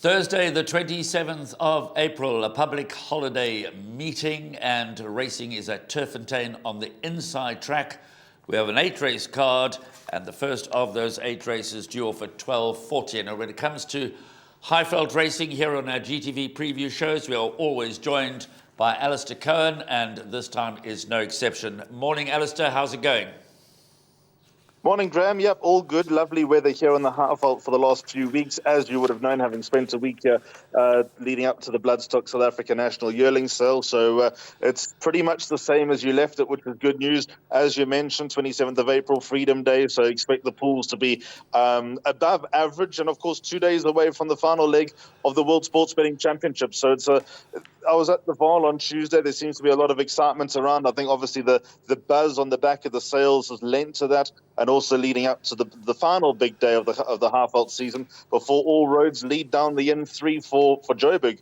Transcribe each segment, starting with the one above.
Thursday, the 27th of April, a public holiday meeting and racing is at Turffontein on the inside track. We have an 8-race card, and the first of those 8 races due off at 12:40. And when it comes to Highveld racing here on our GTV preview shows, we are always joined by Alistair Cohen, and this time is no exception. Morning, Alistair. How's it going? Morning, Graham. Yep, all good. Lovely weather here on the Highveld for the last few weeks, as you would have known, having spent a week here leading up to the Bloodstock South Africa National Yearling Sale. So it's pretty much the same as you left it, which is good news. As you mentioned, 27th of April, Freedom Day. So expect the pools to be above average. And of course, 2 days away from the final leg of the World Sports Betting Championship. So I was at the Vaal on Tuesday. There seems to be a lot of excitement around. I think obviously the buzz on the back of the sales has lent to that, and also leading up to the final big day of the Highveld season, before all roads lead down the N3 for Joburg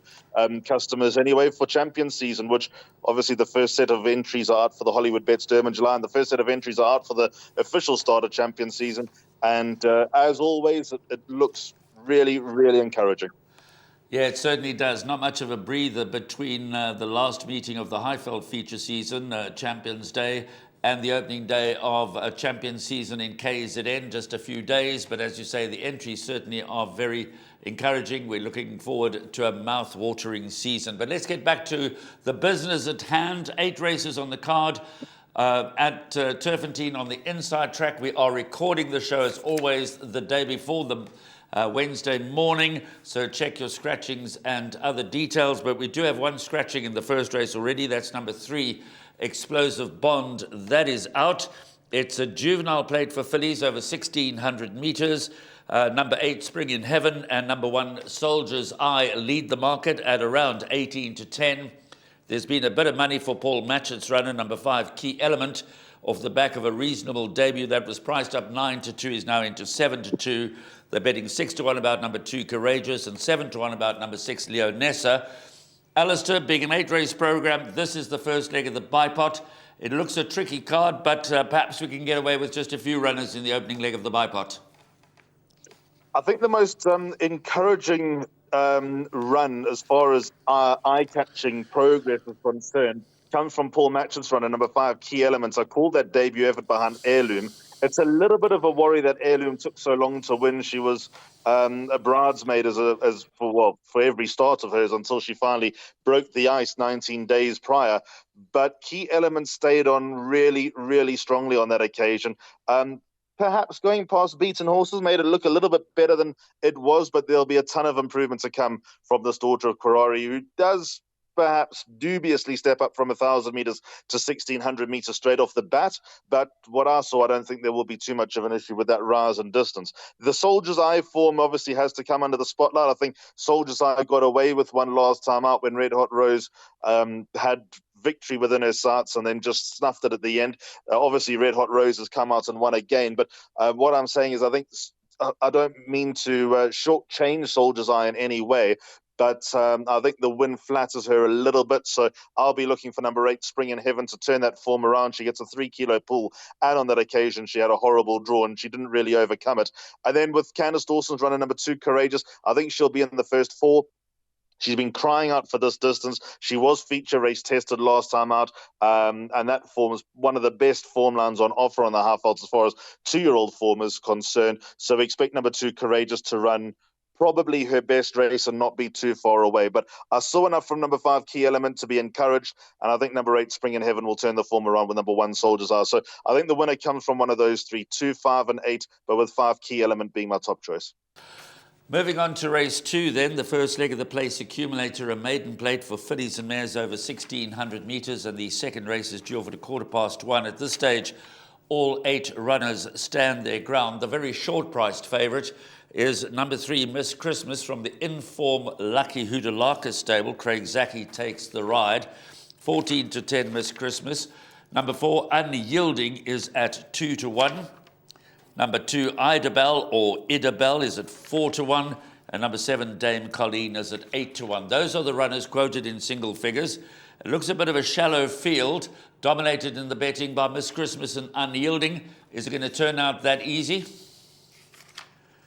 customers anyway, for champion season, which obviously the first set of entries are out for the Hollywoodbets Durbanville, and the first set of entries are out for the official start of champion season. And as always, it looks really, really encouraging. Yeah, it certainly does. Not much of a breather between the last meeting of the Highveld feature season, Champions Day, and the opening day of a champion season in KZN, just a few days. But as you say, the entries certainly are very encouraging. We're looking forward to a mouth-watering season. But let's get back to the business at hand. 8 races on the card at Turffontein on the inside track. We are recording the show, as always, the day before the Wednesday morning, so check your scratchings and other details. But we do have one scratching in the first race already. That's number 3, Explosive Bond. That is out. It's a juvenile plate for fillies over 1,600 meters. Number 8, Spring in Heaven, and number 1, Soldier's Eye, lead the market at around 18 to 10. There's been a bit of money for Paul Matchett's runner, number 5, Key Element, off the back of a reasonable debut that was priced up 9 to 2, is now into 7 to 2. They're betting 6 to 1 about number 2, Courageous, and 7 to 1 about number 6, Leonessa. Alistair, being an 8-race program, this is the first leg of the bipot. It looks a tricky card, but perhaps we can get away with just a few runners in the opening leg of the bipot. I think the most encouraging run, as far as eye-catching progress is concerned, comes from Paul Matchett's runner, number 5, Key Elements. I called that debut effort behind Heirloom. It's a little bit of a worry that Heirloom took so long to win. She was a bridesmaid for every start of hers until she finally broke the ice 19 days prior. But Key Elements stayed on really, really strongly on that occasion. Perhaps going past beaten horses made it look a little bit better than it was, but there'll be a ton of improvement to come from this daughter of Karari, who does perhaps dubiously step up from 1,000 meters to 1,600 meters straight off the bat. But what I saw, I don't think there will be too much of an issue with that rise in distance. The Soldier's Eye form obviously has to come under the spotlight. I think Soldier's Eye got away with one last time out when Red Hot Rose had victory within her sights and then just snuffed it at the end. Obviously, Red Hot Rose has come out and won again. But what I'm saying is, I don't mean to shortchange Soldier's Eye in any way, but I think the win flatters her a little bit. So I'll be looking for number 8, Spring in Heaven, to turn that form around. She gets a 3-kilo pull, and on that occasion, she had a horrible draw, and she didn't really overcome it. And then with Candice Dawson's runner, number 2, Courageous, I think she'll be in the first 4. She's been crying out for this distance. She was feature race tested last time out, and that form is one of the best form lines on offer on the Highvelds as far as 2-year-old form is concerned. So we expect number 2, Courageous, to run probably her best race and not be too far away. But I saw enough from number 5, Key Element, to be encouraged, and I think number 8, Spring in Heaven, will turn the form around with number 1, Soldier's Eye. So I think the winner comes from one of those 3, 2, 5, and 8, but with 5, Key Element being my top choice. Moving on to race 2 then, the first leg of the place accumulator, a maiden plate for fillies and mares over 1,600 metres, and the second race is due off at 1:15. At this stage, all 8 runners stand their ground. The very short-priced favourite is number 3, Miss Christmas, from the in-form Lucky Hoodalaka stable. Craig Zaki takes the ride. 14 to 10, Miss Christmas. Number 4, Unyielding, is at 2 to 1. Number 2, Idabel or Idabel, is at 4 to 1. And number 7, Dame Colleen, is at 8 to 1. Those are the runners quoted in single figures. It looks a bit of a shallow field, dominated in the betting by Miss Christmas and Unyielding. Is it going to turn out that easy?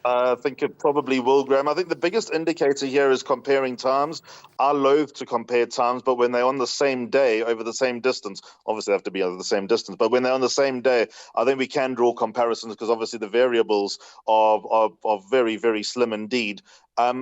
I think it probably will, Graham. I think the biggest indicator here is comparing times. I loathe to compare times, but when they're on the same day over the same distance, obviously they have to be over the same distance, but when they're on the same day, I think we can draw comparisons because obviously the variables are very, very slim indeed.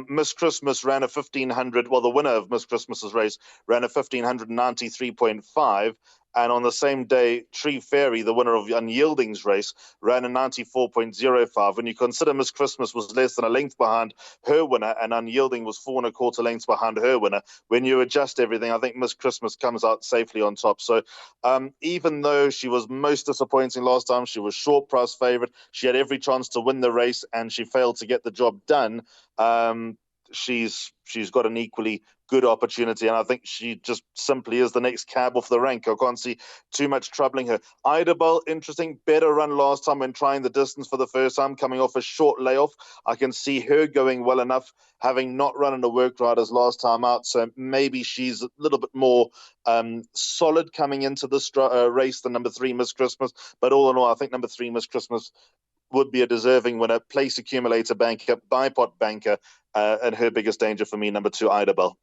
Miss Christmas ran a 1500, well, the winner of Miss Christmas's race ran a 1593.5. And on the same day, Tree Fairy, the winner of Unyielding's race, ran a 94.05. When you consider Miss Christmas was less than a length behind her winner and Unyielding was 4.25 lengths behind her winner, when you adjust everything, I think Miss Christmas comes out safely on top. So even though she was most disappointing last time, she was short price favourite, she had every chance to win the race and she failed to get the job done. She's got an equally good opportunity, and I think she just simply is the next cab off the rank. I can't see too much troubling her. Idabel, interesting, better run last time when trying the distance for the first time, coming off a short layoff. I can see her going well enough, having not run in the work riders last time out, so maybe she's a little bit more solid coming into this race than number 3 Miss Christmas. But all in all, I think number 3 Miss Christmas would be a deserving winner. Place accumulator banker, bipod banker, and her biggest danger for me, number 2 Idabel.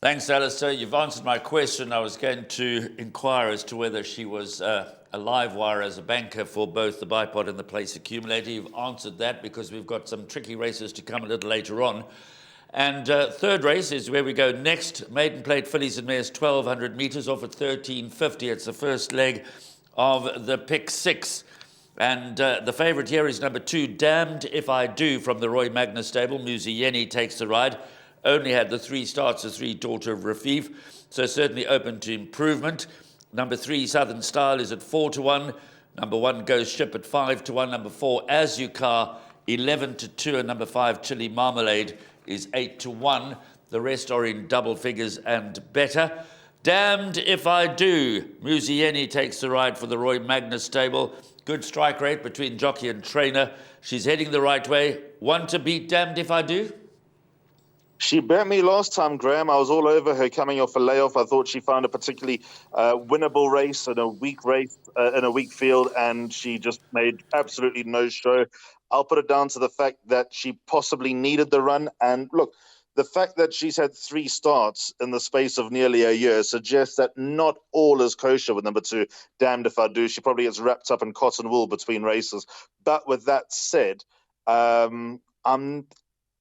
Thanks, Alistair. You've answered my question. I was going to inquire as to whether she was a live wire as a banker for both the bipod and the place accumulator. You've answered that because we've got some tricky races to come a little later on. And third race is where we go next. Maiden Plate Fillies and Mares, 1,200 metres off at 13.50. It's the first leg of the pick 6. And the favourite here is number 2, Damned If I Do, from the Roy Magnus stable. Muzieni takes the ride. Only had the 3 starts, the 3 daughter of Rafif, so certainly open to improvement. Number 3, Southern Style, is at 4-1. Number 1, Goes Ship at 5-1. Number 4, As You Car, 11-2. And number 5, Chili Marmalade, is 8-1. The rest are in double figures and better. Damned If I Do. Muzieni takes the ride for the Roy Magnus stable. Good strike rate between jockey and trainer. She's heading the right way. One to beat Damned If I Do? She burnt me last time, Graham. I was all over her coming off a layoff. I thought she found a particularly winnable race in a weak race, in a weak field, and she just made absolutely no show. I'll put it down to the fact that she possibly needed the run. And look, the fact that she's had 3 starts in the space of nearly a year suggests that not all is kosher with number 2, Damned If I Do. She probably gets wrapped up in cotton wool between races. But with that said,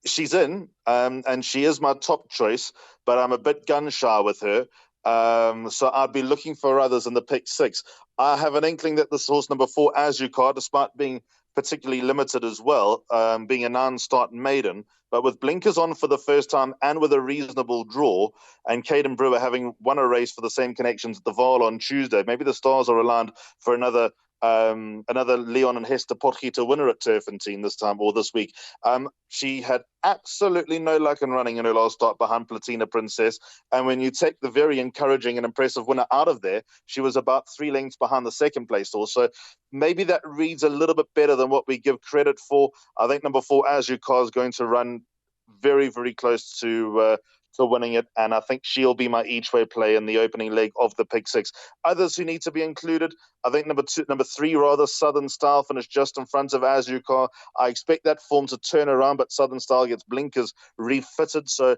she's in, and she is my top choice, but I'm a bit gun-shy with her. So I'd be looking for others in the pick 6. I have an inkling that this horse, number 4, As You Car, despite being particularly limited as well, being a non-start maiden, but with blinkers on for the first time and with a reasonable draw, and Caden Brewer having won a race for the same connections at the Vaal on Tuesday, maybe the stars are aligned for another Leon and Hester Potgieter winner at Turffontein this time, or this week. She had absolutely no luck in running in her last start behind Platina Princess, and when you take the very encouraging and impressive winner out of there, she was about 3 lengths behind the second place horse. So maybe that reads a little bit better than what we give credit for. I think number 4, As You Car, is going to run very, very close to winning it, and I think she'll be my each-way play in the opening leg of the pick 6. Others who need to be included, I think number 3, rather, Southern Style, finished just in front of As You Car. I expect that form to turn around, but Southern Style gets blinkers refitted, so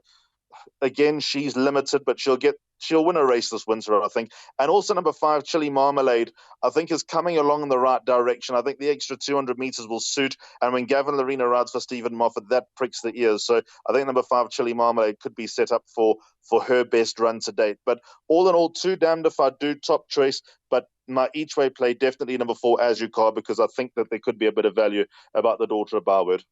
again, she's limited, but she'll win a race this winter, I think. And also number 5, Chili Marmalade, I think is coming along in the right direction. I think the extra 200 metres will suit. And when Gavin Lorena rides for Stephen Moffat, that pricks the ears. So I think number 5, Chili Marmalade, could be set up for her best run to date. But all in all, 2 Damned If I Do, top choice. But my each-way play, definitely number 4, As You Car, because I think that there could be a bit of value about the daughter of Barwood.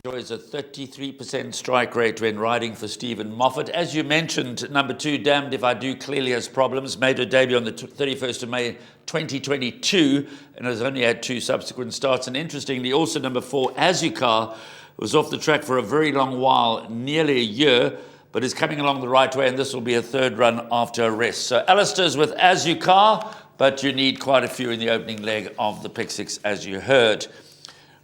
Enjoys a 33% strike rate when riding for Stephen Moffat. As you mentioned, number 2, Damned If I Do, clearly has problems. Made her debut on the 31st of May 2022 and has only had 2 subsequent starts. And interestingly, also number 4, As You Car, was off the track for a very long while, nearly a year, but is coming along the right way, and this will be a 3rd run after a rest. So Alistair's with As You Car, but you need quite a few in the opening leg of the pick 6, as you heard.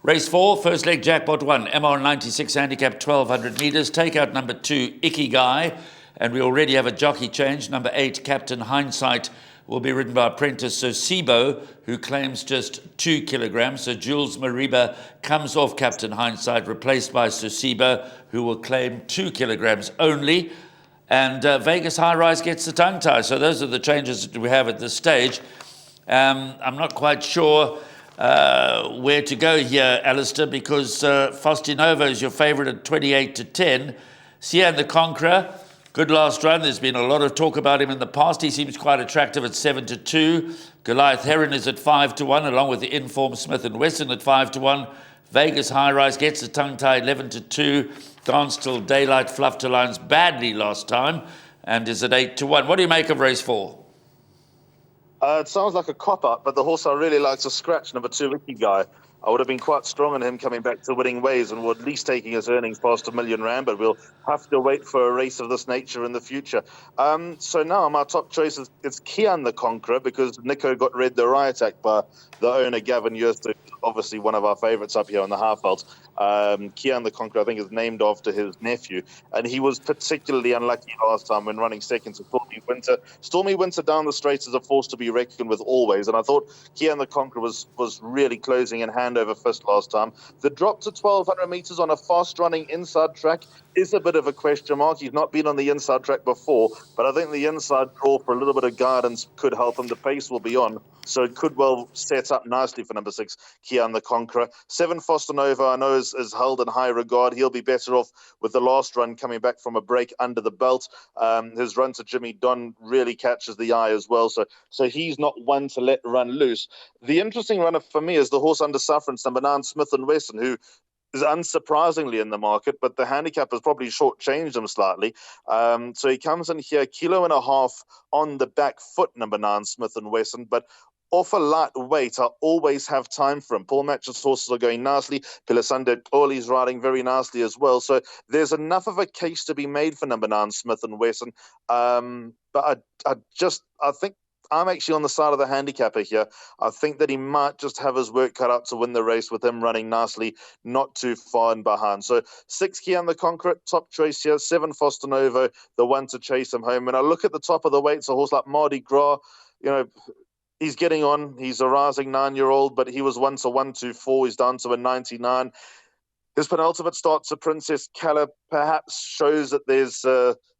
Race 4, first leg jackpot 1, MR96 handicap 1,200 metres. Take out number 2, Icky Guy, and we already have a jockey change. Number 8, Captain Hindsight, will be ridden by apprentice Sosibo, who claims just 2 kilograms. So Jules Mariba comes off Captain Hindsight, replaced by Sosibo, who will claim 2 kilograms only. And Vegas High Rise gets the tongue tie. So those are the changes that we have at this stage. I'm not quite sure where to go here, Alistair, because Faustinovo is your favourite at 28-10. Sian the Conqueror, good last run. There's been a lot of talk about him in the past. He seems quite attractive at 7-2. Goliath Heron is at 5-1, along with the informed Smith and Wesson at 5-1. Vegas High Rise gets the tongue tie 11-2. Dance Till Daylight fluffed her lines badly last time and is at 8-1. What do you make of race 4? It sounds like a cop-out, but the horse I really like to scratch, number 2, Ricky Guy. I would have been quite strong on him coming back to winning ways and at least taking his earnings past R1 million, but we'll have to wait for a race of this nature in the future. So now my top choice is Kian the Conqueror, because Nico got read the riot act by the owner, Gavin Yerster, obviously one of our favourites up here on the Halfveld. Kian the Conqueror, I think, is named after his nephew, and he was particularly unlucky last time when running second to Stormy Winter. Stormy Winter down the straight is a force to be reckoned with always, and I thought Kian the Conqueror was really closing in hand over fist last time. The drop to 1,200 metres on a fast-running inside track is a bit of a question mark. He's not been on the inside track before, but I think the inside draw for a little bit of guidance could help him. The pace will be on, so it could well set up nicely for number 6, Kian the Conqueror. 7, Foster Nova, I know is held in high regard. He'll be better off with the last run coming back from a break under the belt. His run to Jimmy Don really catches the eye as well, so he's not one to let run loose. The interesting runner for me is the horse under sufferance, number 9, Smith and Wesson, who is unsurprisingly in the market, but the handicap has probably shortchanged him slightly. So he comes in here, 1.5 kilos on the back foot, number 9, Smith and Wesson, but off a light weight, I always have time for him. Paul Match's horses are going nicely. Pilasande Oli's riding very nicely as well. So there's enough of a case to be made for number 9, Smith and Wesson. But I think I'm actually on the side of the handicapper here. I think that he might just have his work cut out to win the race with him running nicely, not too far in behind. So 6, Kian the Conqueror, top choice here. 7, Foster Novo, the one to chase him home. When I look at the top of the weights, a horse like Mardi Gras, he's getting on. He's a rising 9-year-old, but he was once a 124. He's down to a 99. His penultimate start to Princess Calla perhaps shows that there's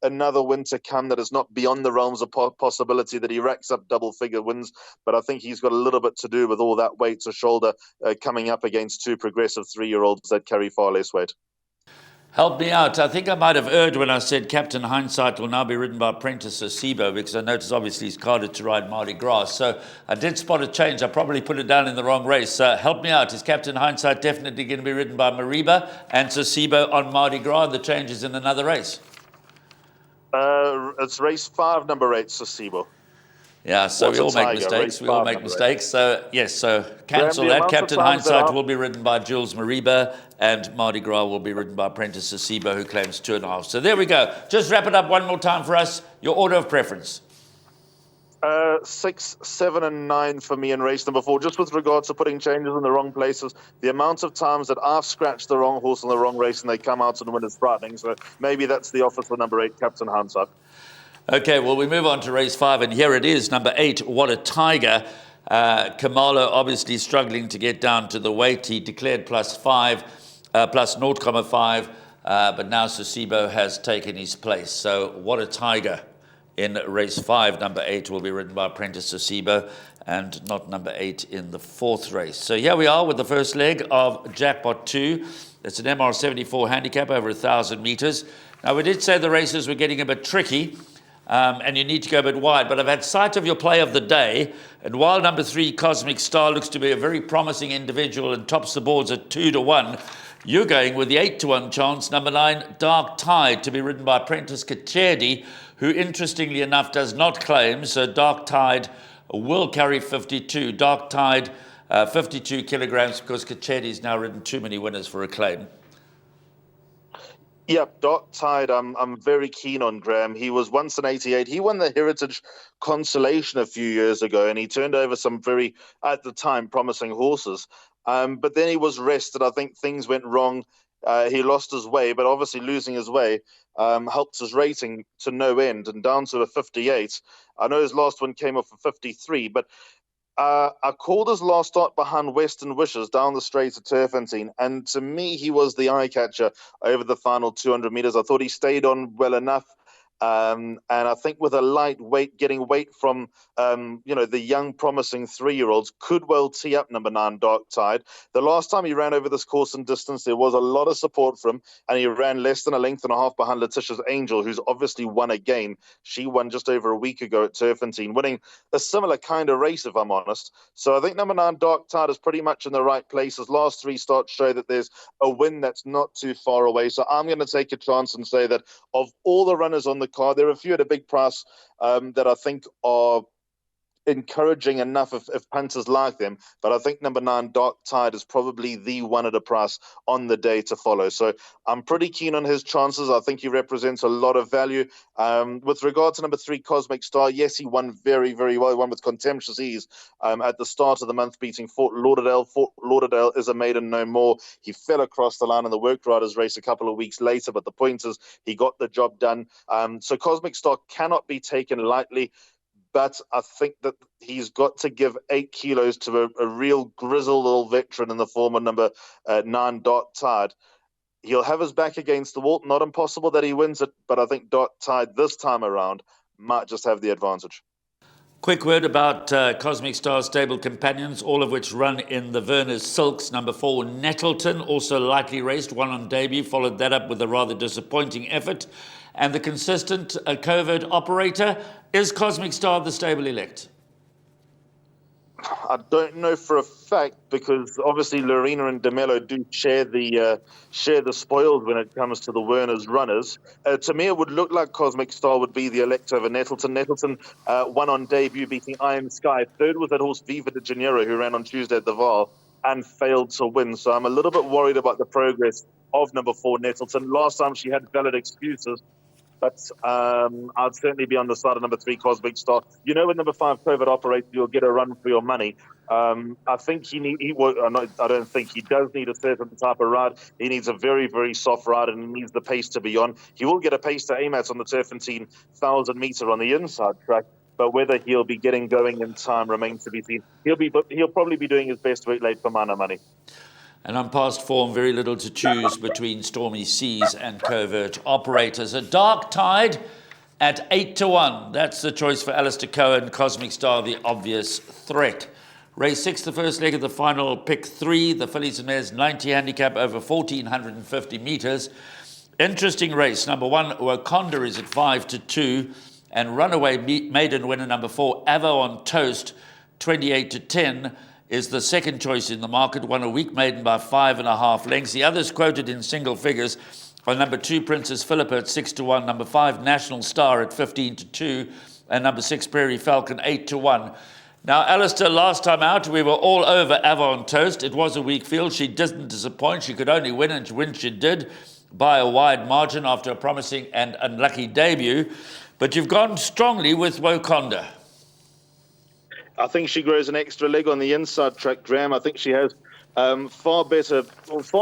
another win to come that is not beyond the realms of possibility that he racks up double-figure wins. But I think he's got a little bit to do with all that weight to shoulder coming up against 2 progressive 3-year-olds that carry far less weight. Help me out. I think I might have erred when I said Captain Hindsight will now be ridden by apprentice Sosibo, because I noticed obviously he's carded to ride Mardi Gras. So I did spot a change. I probably put it down in the wrong race. Help me out. Is Captain Hindsight definitely going to be ridden by Mariba and Sosibo on Mardi Gras? The change is in another race. It's race 5, number 8, Sosibo. Yeah, so we all make mistakes. We all make mistakes. So, yes, so cancel that. Captain Hindsight will be ridden by Jules Mariba, and Mardi Gras will be ridden by apprentice Sosibo, who claims 2.5. So there we go. Just wrap it up one more time for us. Your order of preference. 6, 7, and 9 for me in race number 4. Just with regards to putting changes in the wrong places, the amount of times that I've scratched the wrong horse in the wrong race and they come out and win is frightening. So maybe that's the offer for number 8, Captain Hindsight. Okay, well, we move on to race 5, and here it is, number 8, What a Tiger. Kamalo obviously struggling to get down to the weight. He declared plus 0.5, but now Sosibo has taken his place. So What a Tiger in race 5, number 8, will be ridden by apprentice Sosibo, and not number 8 in the 4th race. So here we are with the first leg of Jackpot 2. It's an MR74 handicap over 1,000 metres. Now, we did say the races were getting a bit tricky, and you need to go a bit wide, but I've had sight of your play of the day, and while number 3, Cosmic Star, looks to be a very promising individual and tops the boards at 2-1, you're going with the 8-1 chance, number 9, Dark Tide, to be ridden by apprentice Kachedi, who interestingly enough does not claim, so Dark Tide will carry 52. Dark Tide, 52 kilograms, because Kachedi's now ridden too many winners for a claim. Yep, Dark Tide, I'm very keen on Graham. He was once an 88. He won the Heritage Consolation a few years ago, and he turned over some very, at the time, promising horses. But then he was rested. I think things went wrong He lost his way, but obviously losing his way helped his rating to no end and down to a 58. I know his last one came off a 53, but I called his last start behind Western Wishes down the straight at Turffontein, and to me, he was the eye catcher over the final 200 meters. I thought he stayed on well enough. And I think with a light weight, getting weight from, the young, promising 3-year-olds could well tee up number 9, Dark Tide. The last time he ran over this course and distance, there was a lot of support for him, and he ran less than a length and a half behind Letitia's Angel, who's obviously won again. She won just over a week ago at Turffontein, winning a similar kind of race, if I'm honest. So I think number 9, Dark Tide, is pretty much in the right place. His last 3 starts show that there's a win that's not too far away. So I'm going to take a chance and say that of all the runners on the card, there are a few at a big price that I think are encouraging enough if punters like them, but I think number 9, Dark Tide, is probably the one at a price on the day to follow. So I'm pretty keen on his chances. I think he represents a lot of value. With regard to number 3, Cosmic Star, yes, he won very, very well. He won with contemptuous ease at the start of the month, beating Fort Lauderdale. Fort Lauderdale is a maiden no more. He fell across the line in the Work Riders race a couple of weeks later, but the point is he got the job done. So Cosmic Star cannot be taken lightly. But I think that he's got to give 8 kilos to a real grizzled little veteran in the form of number 9, Dark Tide. He'll have his back against the wall. Not impossible that he wins it, but I think Dark Tide this time around might just have the advantage. Quick word about Cosmic Star's stable companions, all of which run in the Verner's Silks. Number 4, Nettleton, also lightly raced, won on debut, followed that up with a rather disappointing effort. And the consistent covert operator is Cosmic Star the stable elect. I don't know for a fact, because obviously Lorena and DeMello do share the spoils when it comes to the Werner's runners. To me, it would look like Cosmic Star would be the elect over Nettleton. Nettleton won on debut, beating Iron Sky. Third was that horse Viva de Janeiro, who ran on Tuesday at the Val and failed to win. So I'm a little bit worried about the progress of number 4, Nettleton. Last time she had valid excuses. But I'd certainly be on the side of number 3, Cosmic Star. You know, with number 5, Covert Operator, you'll get a run for your money. I think I don't think he does need a certain type of ride. He needs a very, very soft ride, and he needs the pace to be on. He will get a pace to aim at on the Turffontein 1,000 meter on the inside track. But whether he'll be getting going in time remains to be seen. He'll probably be doing his best weight late for mana money. And on past form, very little to choose between Stormy Seas and Covert Operators. A Dark Tide at 8-1. That's the choice for Alistair Cohen. Cosmic Star, the obvious threat. Race 6, the first leg of the final, pick 3. The Fillies and Mares 90 handicap over 1,450 metres. Interesting race. Number 1, Wakonda, is at 5-2. And runaway maiden winner number 4, Avo on Toast, 28-10. Is the second choice in the market, won a weak maiden by 5.5 lengths. The others quoted in single figures are number 2, Princess Philippa at 6-1, number 5, National Star at 15-2, and number 6, Prairie Falcon 8-1. Now, Alistair, last time out, we were all over Avon Toast. It was a weak field. She didn't disappoint. She could only win, and win she did by a wide margin after a promising and unlucky debut. But you've gone strongly with Wakonda. I think she grows an extra leg on the inside track, Graham. I think she has far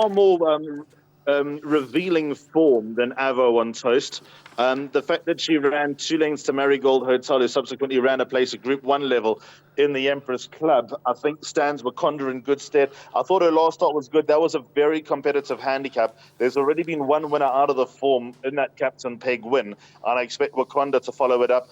more revealing form than Avo on Toast. The fact that she ran 2 lengths to Marigold Hotel, who subsequently ran a place at Group 1 level in the Empress Club, I think stands Wakonda in good stead. I thought her last start was good. That was a very competitive handicap. There's already been one winner out of the form in that Captain Peg win, and I expect Wakonda to follow it up.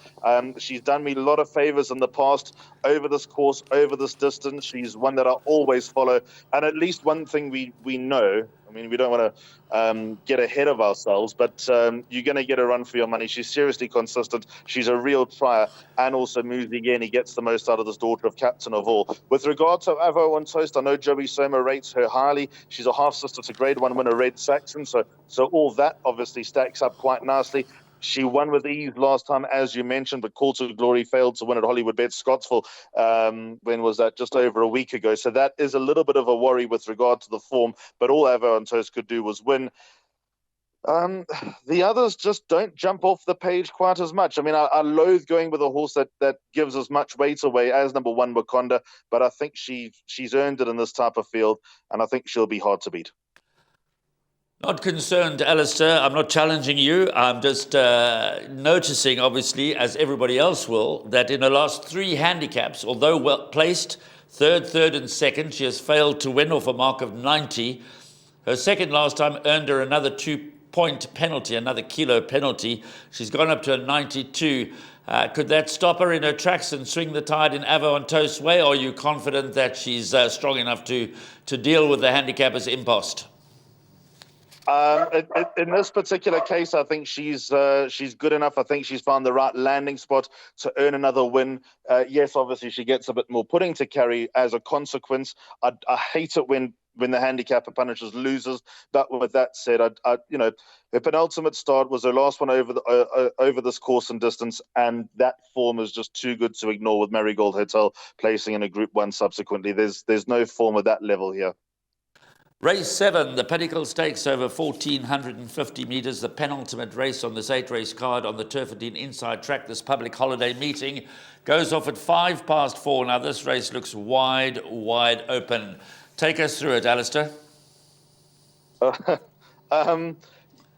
She's done me a lot of favours in the past over this course, over this distance. She's one that I always follow. And at least one thing we know, I mean, we don't want to get ahead of ourselves, but you're going to get a run for your money. She's seriously consistent. She's a real trier, and also moves again. He gets the most out of this daughter of Captain of All. With regard to Avo on Toast, I know Joey Soma rates her highly. She's a half-sister to Grade 1 winner Red Saxon, so all that obviously stacks up quite nicely. She won with ease last time, as you mentioned, but Call to Glory failed to win at Hollywoodbets Scottsville. When was that? Just over a week ago. So that is a little bit of a worry with regard to the form, but all Avo on Toast could do was win. The others just don't jump off the page quite as much. I mean, I loathe going with a horse that gives as much weight away as number 1, Wakonda, but I think she's earned it in this type of field, and I think she'll be hard to beat. Not concerned, Alistair. I'm not challenging you. I'm just noticing, obviously, as everybody else will, that in her last three handicaps, although well placed, third, and second, she has failed to win off a mark of 90. Her second last time earned her another 2-point penalty, another kilo penalty. She's gone up to a 92. Could that stop her in her tracks and swing the tide in Avantose way? Or are you confident that she's strong enough to deal with the handicapper's impost? In this particular case, I think she's good enough. I think she's found the right landing spot to earn another win. Yes, obviously she gets a bit more pudding to carry as a consequence. I hate it when the handicapper punishes losers. But with that said, her penultimate start was her last one over this course and distance, and that form is just too good to ignore. With Marigold Hotel placing in a Group 1 subsequently, there's no form of that level here. Race 7, the Pinnacle Stakes over 1,450 metres, the penultimate race on this 8-race card on the Turffontein inside track. This public holiday meeting goes off at 4:05. Now this race looks wide open. Take us through it, Alistair.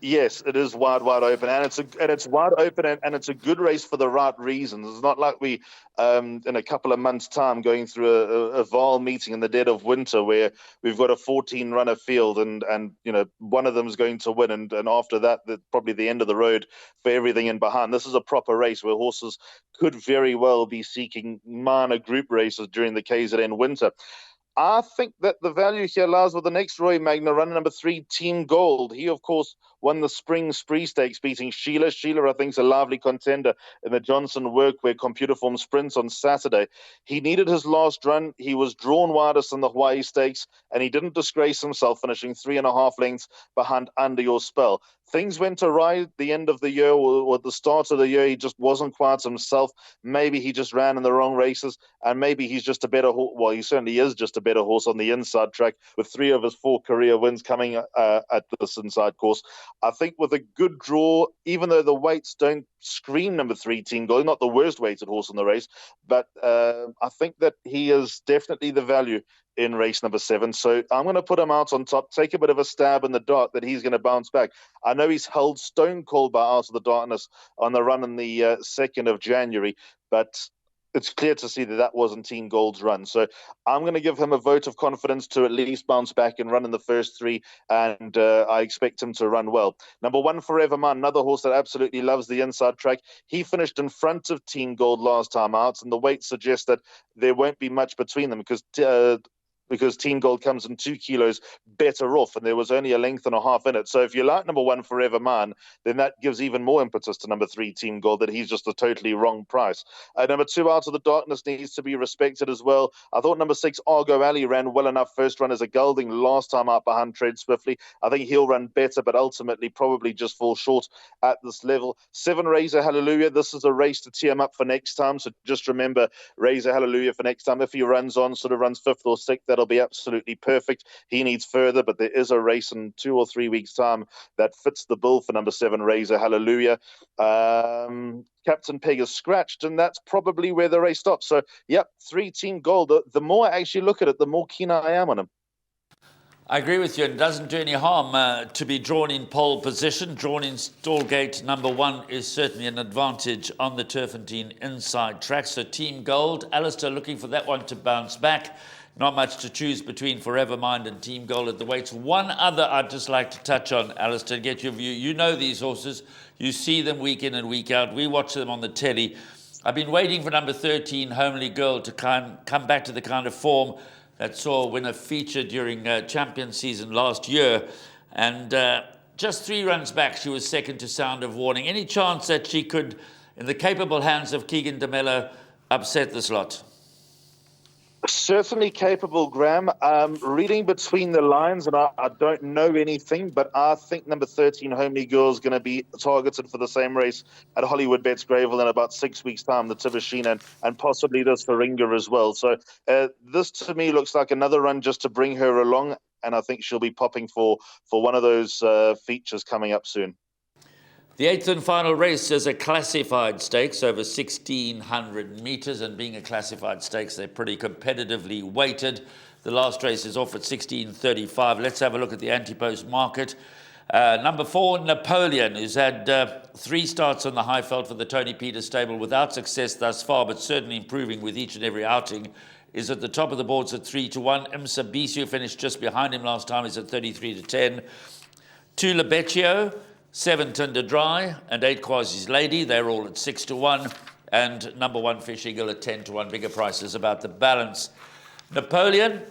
Yes, it is wide open, and it's wide open, and it's a good race for the right reasons. It's not like we, in a couple of months' time, going through a Vaal meeting in the dead of winter where we've got a 14-runner field, and one of them is going to win, and after that, probably the end of the road for everything in behind. This is a proper race where horses could very well be seeking minor group races during the KZN winter. I think that the value here lies with the next Roy Magna, runner number 3, Team Gold. He, of course, won the Spring Spree Stakes, beating Sheila. Sheila, I think, is a lively contender in the Johnson Workwear Computer Form Sprints on Saturday. He needed his last run. He was drawn widest in the Hawaii Stakes, and he didn't disgrace himself, finishing 3.5 lengths behind Under Your Spell. Things went awry at the end of the year, or at the start of the year. He just wasn't quite himself. Maybe he just ran in the wrong races, and maybe he's just a better horse. Well, he certainly is just a better horse on the inside track, with 3 of his 4 career wins coming at this inside course. I think with a good draw, even though the weights don't scream number 3, Team Gold, not the worst weighted horse in the race, but I think that he is definitely the value in race number 7. So I'm going to put him out on top, take a bit of a stab in the dark that he's going to bounce back. I know he's held stone cold by Out of the Darkness on the run in the 2nd of January, but it's clear to see that wasn't Team Gold's run. So I'm going to give him a vote of confidence to at least bounce back and run in the first 3, and I expect him to run well. Number 1, Forever Man, another horse that absolutely loves the inside track. He finished in front of Team Gold last time out, and the weight suggests that there won't be much between them because Team Gold comes in 2 kilos better off, and there was only a length and a half in it. So if you like number 1, Forever Man, then that gives even more impetus to number 3, Team Gold, that he's just a totally wrong price. Number 2, Out of the Darkness, needs to be respected as well. I thought number 6, Argo Alley, ran well enough first run as a gelding last time out behind Tread Swiftly. I think he'll run better, but ultimately probably just fall short at this level. 7, Razor Hallelujah. This is a race to tee him up for next time, so just remember Razor Hallelujah for next time. If he runs on, sort of runs 5th or 6th, that'll be absolutely perfect. He needs further, but there is a race in 2 or 3 weeks' time that fits the bill for number 7, Razor Hallelujah. Captain Peg is scratched, and that's probably where the race stops. So, yep, 3, Team Gold. The more I actually look at it, the more keen I am on him. I agree with you. It doesn't do any harm to be drawn in pole position. Drawn in stall gate number 1 is certainly an advantage on the Turffontein inside track. So Team Gold, Alistair looking for that one to bounce back. Not much to choose between Forever Mind and Team Gold at the weights. One other I'd just like to touch on, Alistair, get your view. You know these horses. You see them week in and week out. We watch them on the telly. I've been waiting for number 13, Homely Girl, to come back to the kind of form that saw win a feature during champion season last year. And just 3 runs back, she was second to Sound of Warning. Any chance that she could, in the capable hands of Keegan de Mello, upset this lot? Certainly capable, Graham. Reading between the lines, and I don't know anything, but I think number 13, Homely Girl, is going to be targeted for the same race at Hollywoodbets Greyville in about 6 weeks' time, the Tibashina, and possibly this Faringa as well. So this, to me, looks like another run just to bring her along, and I think she'll be popping for one of those features coming up soon. The 8th and final race is a classified stakes over 1,600 metres, and being a classified stakes, they're pretty competitively weighted. The last race is off at 16:35. Let's have a look at the anti-post market. Number 4, Napoleon, who's had 3 starts on the Highveld for the Tony Peters stable without success thus far, but certainly improving with each and every outing, is at the top of the boards at 3-1. Msabisu finished just behind him last time, is at 33-10. 2, Lebecchio, 7, Tinder Dry, and 8, Quasi's Lady. They're all at 6-1. And number 1, Fish Eagle at 10-1. Bigger prices about the balance. Napoleon,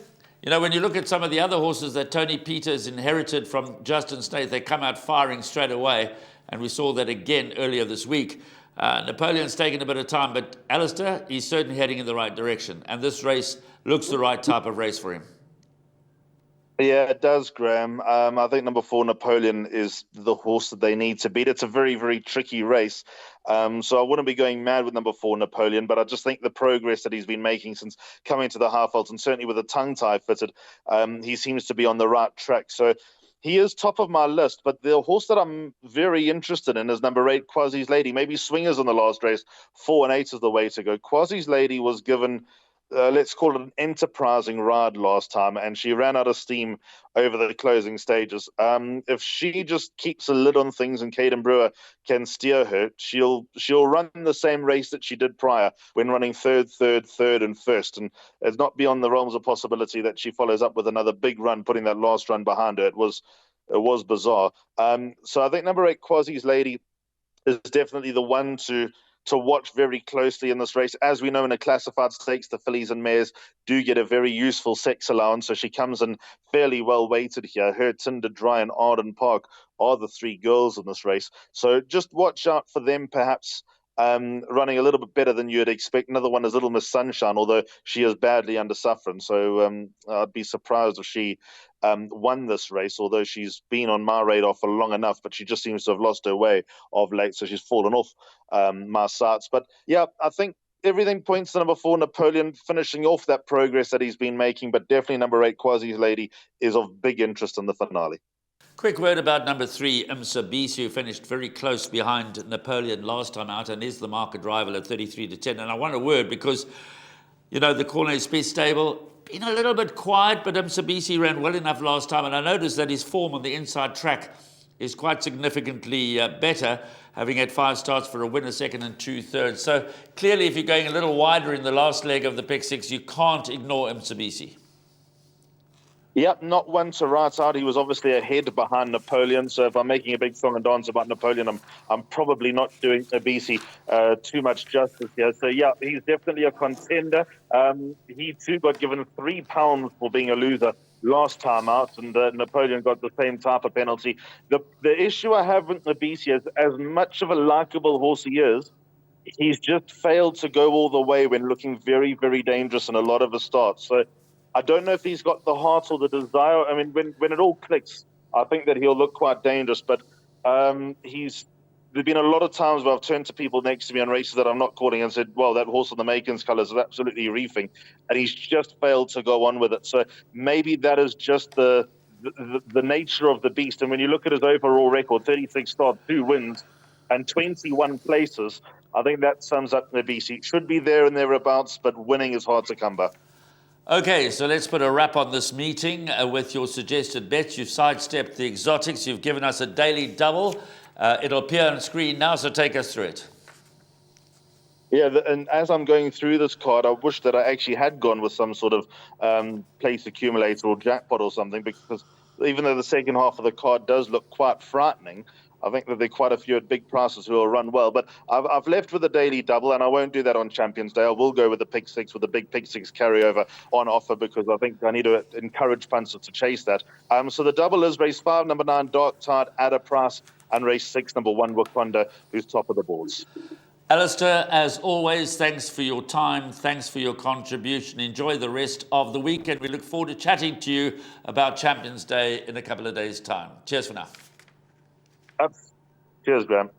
you know, when you look at some of the other horses that Tony Peters inherited from Justin Snaith, they come out firing straight away. And we saw that again earlier this week. Napoleon's taken a bit of time, but Alistair, he's certainly heading in the right direction. And this race looks the right type of race for him. Yeah, it does, Graham. I think number 4, Napoleon, is the horse that they need to beat. It's a very, very tricky race. So I wouldn't be going mad with number 4, Napoleon, but I just think the progress that he's been making since coming to the Highveld, and certainly with the tongue tie fitted, he seems to be on the right track. So he is top of my list, but the horse that I'm very interested in is number 8, Quasi's Lady. Maybe swingers on the last race. 4 and 8 is the way to go. Quasi's Lady was given, let's call it an enterprising ride last time, and she ran out of steam over the closing stages. If she just keeps a lid on things and Caden Brewer can steer her, she'll run the same race that she did prior when running third, and first. And it's not beyond the realms of possibility that she follows up with another big run, putting that last run behind her. It was bizarre. So I think number 8, Quasi's Lady, is definitely the one to watch very closely in this race. As we know, in a classified stakes, the fillies and mares do get a very useful sex allowance, so she comes in fairly well weighted here. Her, Tinder Dry, and Arden Park are the 3 girls in this race. So just watch out for them, perhaps running a little bit better than you'd expect. Another one is Little Miss Sunshine, although she is badly under suffering. So I'd be surprised if she won this race, although she's been on my radar for long enough, but she just seems to have lost her way of late, so she's fallen off my sights. But yeah, I think everything points to number 4, Napoleon, finishing off that progress that he's been making, but definitely number 8, Quasi's Lady, is of big interest in the finale. Quick word about number 3, Msabisu, who finished very close behind Napoleon last time out and is the market rival at 33-10. And I want a word because, you know, the Cornet Space stable, been a little bit quiet, but Msabisu ran well enough last time. And I noticed that his form on the inside track is quite significantly better, having had 5 starts for a winner, second and 2/3. So clearly, if you're going a little wider in the last leg of the pick 6, you can't ignore Msabisu. Yep, not one to write out. He was obviously ahead behind Napoleon. So if I'm making a big song and dance about Napoleon, I'm probably not doing Abisi too much justice here. So yeah, he's definitely a contender. He too got given £3 for being a loser last time out, and Napoleon got the same type of penalty. The issue I have with Abisi is, as much of a likable horse he is, he's just failed to go all the way when looking very, very dangerous in a lot of his starts. So I don't know if he's got the heart or the desire. I mean, when it all clicks, I think that he'll look quite dangerous. But there's been a lot of times where I've turned to people next to me on races that I'm not calling and said, well, that horse on the Makin's colours is absolutely reefing. And he's just failed to go on with it. So maybe that is just the nature of the beast. And when you look at his overall record, 36 starts, 2 wins, and 21 places, I think that sums up the beast. He should be there and thereabouts, but winning is hard to come by. Okay, so let's put a wrap on this meeting with your suggested bets. You've sidestepped the exotics. You've given us a daily double. It'll appear on screen now, so take us through it. Yeah, and as I'm going through this card, I wish that I actually had gone with some sort of place accumulator or jackpot or something, because even though the second half of the card does look quite frightening, I think that there are quite a few at big prices who will run well. But I've left with a daily double, and I won't do that on Champions Day. I will go with the pick 6 with the big pick 6 carryover on offer, because I think I need to encourage punters to chase that. So the double is race 5, number 9, Dark Tide, at a price, and race 6, number 1, Wakanda, who's top of the boards. Alistair, as always, thanks for your time. Thanks for your contribution. Enjoy the rest of the week, and we look forward to chatting to you about Champions Day in a couple of days' time. Cheers for now. Cheers, Graham.